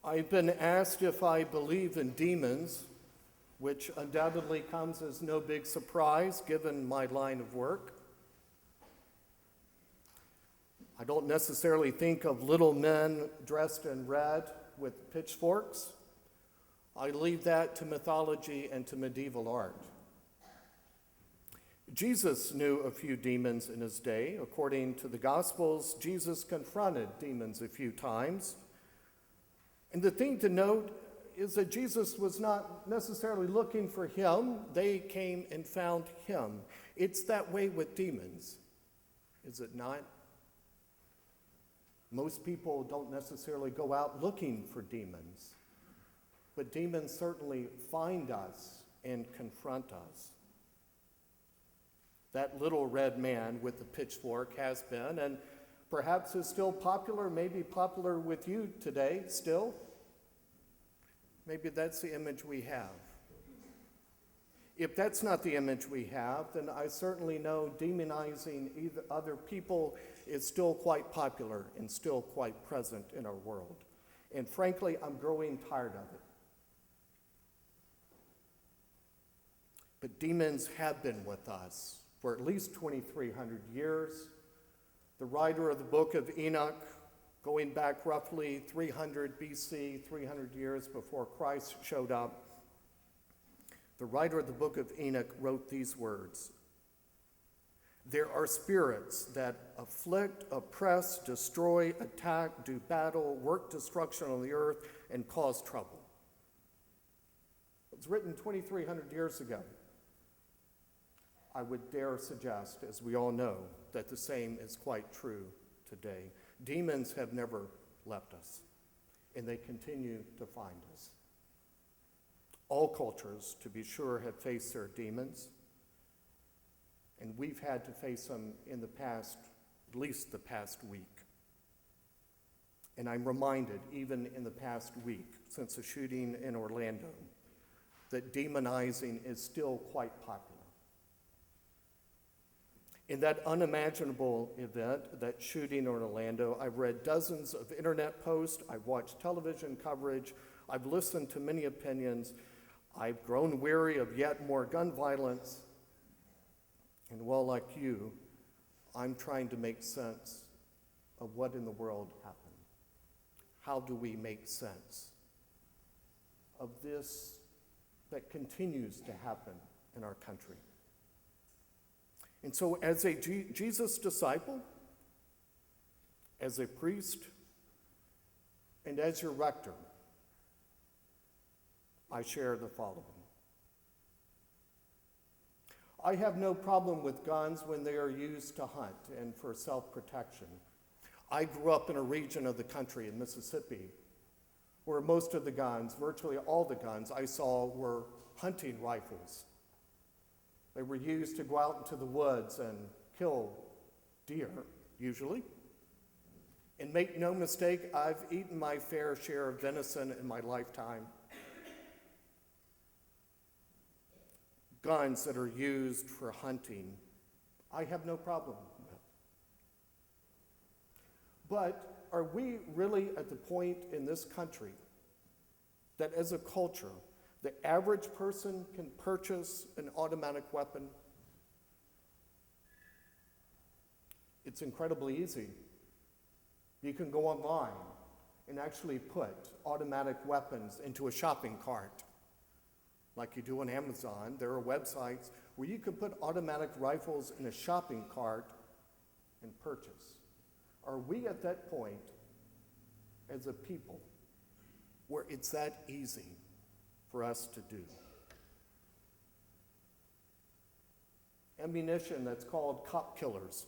I've been asked if I believe in demons, which undoubtedly comes as no big surprise given my line of work. I don't necessarily think of little men dressed in red with pitchforks. I leave that to mythology and to medieval art. Jesus knew a few demons in his day. According to the Gospels, Jesus confronted demons a few times. And the thing to note is that Jesus was not necessarily looking for him. They came and found him. It's that way with demons, is it not? Most people don't necessarily go out looking for demons, but demons certainly find us and confront us. That little red man with the pitchfork has been, and perhaps is still popular, maybe popular with you today still. Maybe that's the image we have. If that's not the image we have, then I certainly know demonizing other people is still quite popular and still quite present in our world. And frankly, I'm growing tired of it. But demons have been with us for at least 2,300 years. The writer of the book of Enoch, going back roughly 300 BC, 300 years before Christ showed up, the writer of the book of Enoch wrote these words: "There are spirits that afflict, oppress, destroy, attack, do battle, work destruction on the earth, and cause trouble." It was written 2,300 years ago. I would dare suggest, as we all know, that the same is quite true today. Demons have never left us, and they continue to find us. All cultures, to be sure, have faced their demons, and we've had to face them in the past, at least the past week. And I'm reminded, even in the past week, since the shooting in Orlando, that demonizing is still quite popular. In that unimaginable event, that shooting in Orlando, I've read dozens of internet posts, I've watched television coverage, I've listened to many opinions, I've grown weary of yet more gun violence, and well, like you, I'm trying to make sense of what in the world happened. How do we make sense of this that continues to happen in our country? And so as a Jesus disciple, as a priest, and as your rector, I share the following. I have no problem with guns when they are used to hunt and for self-protection. I grew up in a region of the country in Mississippi where most of the guns, virtually all the guns I saw, were hunting rifles. They were used to go out into the woods and kill deer, usually. And make no mistake, I've eaten my fair share of venison in my lifetime. Guns that are used for hunting, I have no problem with. But are we really at the point in this country that as a culture, the average person can purchase an automatic weapon? It's incredibly easy. You can go online and actually put automatic weapons into a shopping cart. Like you do on Amazon, there are websites where you can put automatic rifles in a shopping cart and purchase. Are we at that point as a people where it's that easy for us to do? Ammunition that's called cop killers.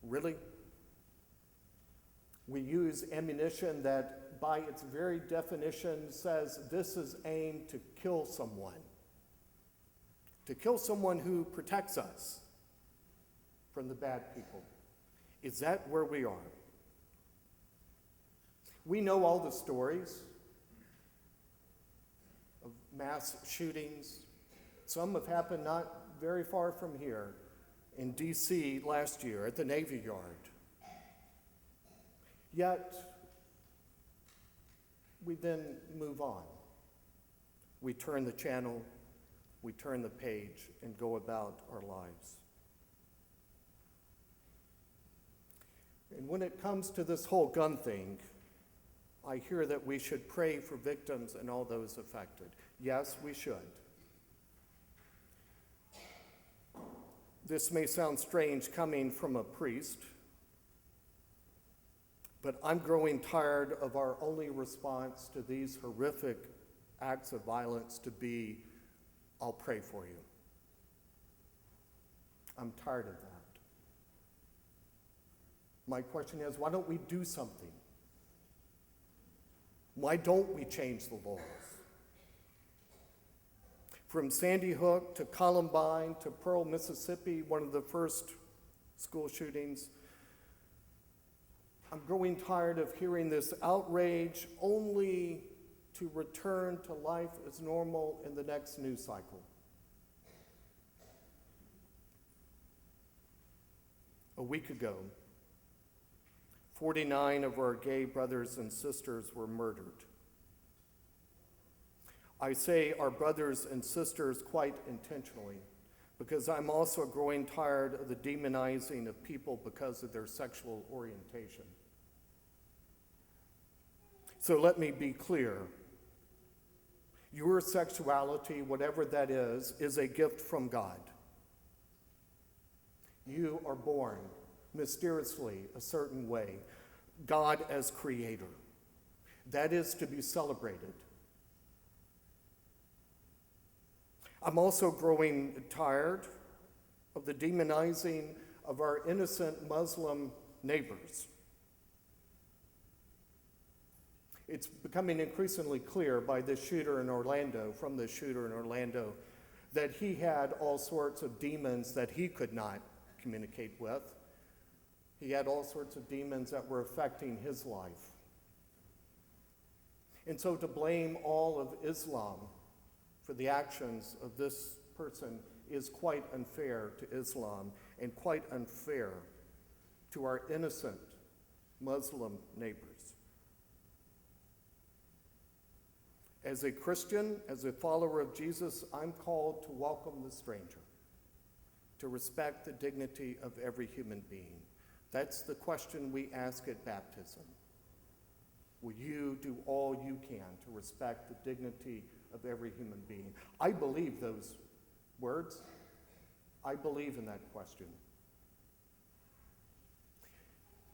Really? We use ammunition that by its very definition says this is aimed to kill someone who protects us from the bad people. Is that where we are? We know all the stories of mass shootings. Some have happened not very far from here in D.C. last year at the Navy Yard. Yet, we then move on. We turn the channel, we turn the page, and go about our lives. And when it comes to this whole gun thing, I hear that we should pray for victims and all those affected. Yes, we should. This may sound strange coming from a priest, but I'm growing tired of our only response to these horrific acts of violence to be, I'll pray for you. I'm tired of that. My question is, why don't we do something? Why don't we change the laws? From Sandy Hook to Columbine to Pearl, Mississippi, one of the first school shootings, I'm growing tired of hearing this outrage only to return to life as normal in the next news cycle. A week ago, 49 of our gay brothers and sisters were murdered. I say our brothers and sisters quite intentionally, because I'm also growing tired of the demonizing of people because of their sexual orientation. So let me be clear. Your sexuality, whatever that is a gift from God. You are born mysteriously a certain way, God as creator. That is to be celebrated. I'm also growing tired of the demonizing of our innocent Muslim neighbors. It's becoming increasingly clear by this shooter in Orlando, that he had all sorts of demons that he could not communicate with. He had all sorts of demons that were affecting his life. And so to blame all of Islam for the actions of this person is quite unfair to Islam and quite unfair to our innocent Muslim neighbors. As a Christian, as a follower of Jesus, I'm called to welcome the stranger, to respect the dignity of every human being. That's the question we ask at baptism. Will you do all you can to respect the dignity of every human being? I believe those words. I believe in that question.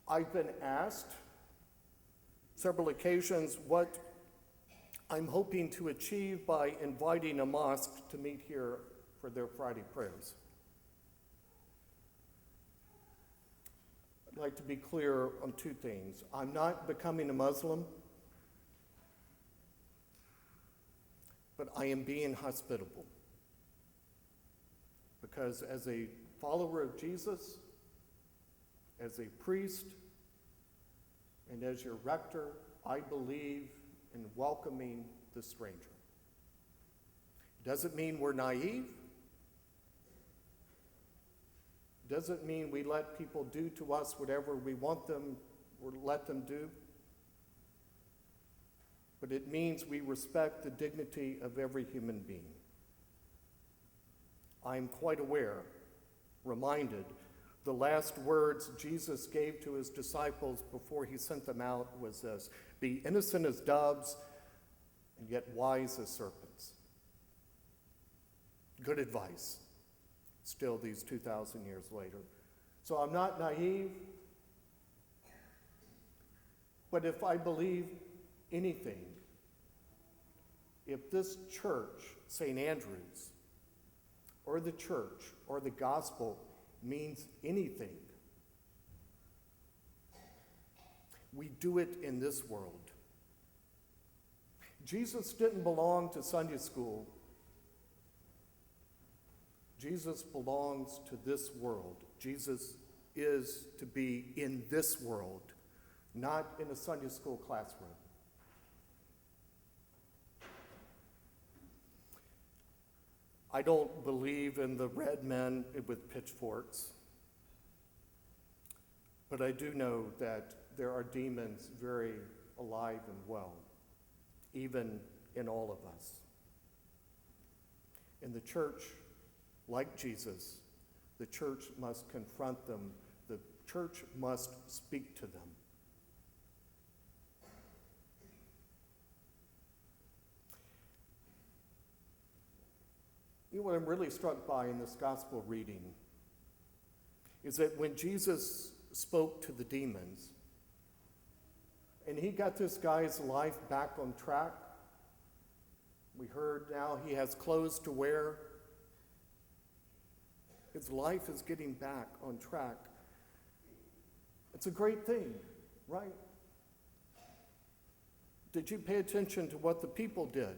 I've been asked several occasions what I'm hoping to achieve by inviting a mosque to meet here for their Friday prayers. I'd like to be clear on two things. I'm not becoming a Muslim, but I am being hospitable. Because as a follower of Jesus, as a priest, and as your rector, I believe in welcoming the stranger. Doesn't mean we're naive. Doesn't mean we let people do to us whatever we want them or let them do. But it means we respect the dignity of every human being. I'm quite aware, reminded, the last words Jesus gave to his disciples before he sent them out was this: be innocent as doves and yet wise as serpents. Good advice, still these 2,000 years later. So I'm not naive, but if I believe anything, if this church, St. Andrew's, or the church, or the gospel means anything, we do it in this world. Jesus didn't belong to Sunday school. Jesus belongs to this world. Jesus is to be in this world, not in a Sunday school classroom. I don't believe in the red men with pitchforks, but I do know that there are demons very alive and well. even in all of us. In the church, like Jesus, the church must confront them. The church must speak to them. You know what I'm really struck by in this gospel reading is that when Jesus spoke to the demons and he got this guy's life back on track, we heard now he has clothes to wear. His life is getting back on track. It's a great thing, right? Did you pay attention to what the people did?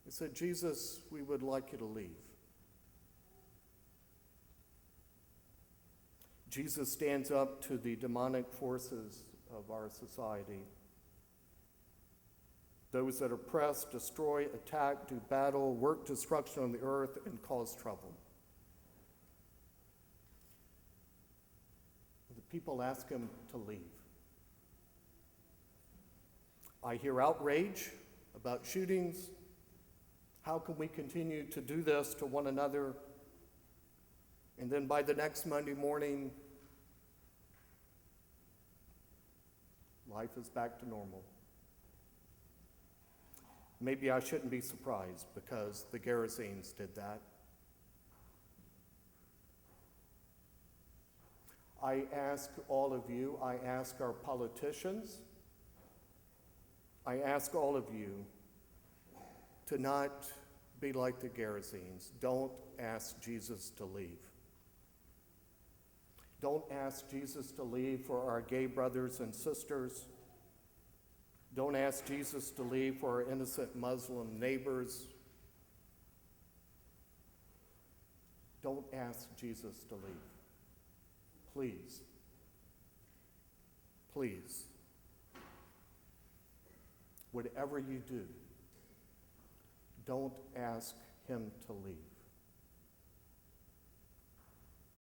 They said, Jesus, we would like you to leave. Jesus stands up to the demonic forces of our society. Those that oppress, destroy, attack, do battle, work destruction on the earth, and cause trouble. The people ask him to leave. I hear outrage about shootings. How can we continue to do this to one another? And then by the next Monday morning, life is back to normal. Maybe I shouldn't be surprised because the Gerasenes did that. I ask all of you, I ask our politicians, I ask all of you to not be like the Gerasenes. Don't ask Jesus to leave. Don't ask Jesus to leave for our gay brothers and sisters. Don't ask Jesus to leave for our innocent Muslim neighbors. Don't ask Jesus to leave. Please. Please. Whatever you do, don't ask him to leave.